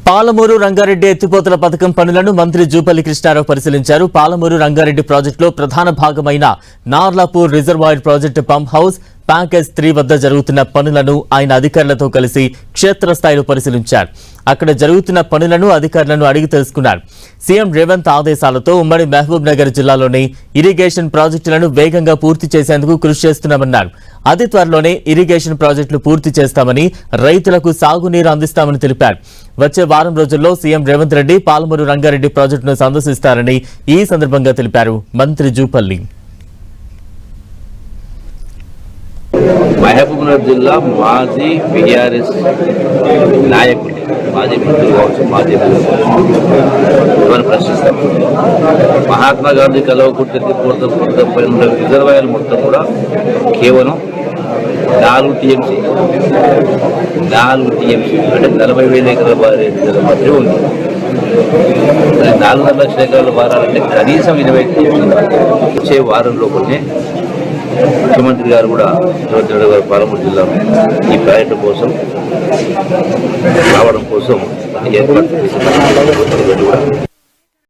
పాలమూరు రంగారెడ్డి ఎత్తిపోతల పథకం పనులను మంత్రి జూపల్లి కృష్ణారావు పరిశీలించారు. పాలమూరు రంగారెడ్డి ప్రాజెక్టులో ప్రధాన భాగమైన Narlapur reservoir project pump house package 3 వద్ద జరుగుతున్న పనులను ఆయన అధికారులతో కలిసి క్షేత్రస్థాయిలో పరిశీలించారు. అక్కడ జరుగుతున్న పనులను అధికారులను అడిగి తెలుసుకున్నారు. సీఎం రేవంత్ ఆదేశాలతో ఉమ్మడి మహబూబ్ నగర్ జిల్లాలోని ఇరిగేషన్ ప్రాజెక్టులను వేగంగా పూర్తి చేసేందుకు కృషి చేస్తున్నామన్నారు. అతి త్వరలోనే ఇరిగేషన్ ప్రాజెక్టులు పూర్తి చేస్తామని, రైతులకు సాగునీరు అందిస్తామని తెలిపారు. వచ్చే వారం రోజుల్లో సీఎం రేవంత్ రెడ్డి పాలమూరు రంగారెడ్డి ప్రాజెక్టును సందర్శిస్తారని ఈ సందర్భంగా తెలిపారు మంత్రి జూపల్లి. మహబూబ్నగర్ జిల్లా మాజీ బీఆర్ఎస్ నాయకులు, మాజీ మంత్రులు కావచ్చు, మాజీ ఎవరు ప్రశ్నిస్తాం. మహాత్మా గాంధీ కలవకుర్తి రిజర్వాయర్ మొత్తం కూడా కేవలం 4 టీఎంసీ అంటే 40,000 ఎకరాల మాత్రమే ఉంది. 4.5 లక్షల ఎకరాల వారాలంటే కనీసం 20 వచ్చే వారంలో కొన్ని ముఖ్యమంత్రి గారు కూడా రేవంత్ రెడ్డి గారు పాలమూరు జిల్లాలో ఈ ప్రాజెక్టు కోసం రావడం కోసం ఏర్పాటు చేసిన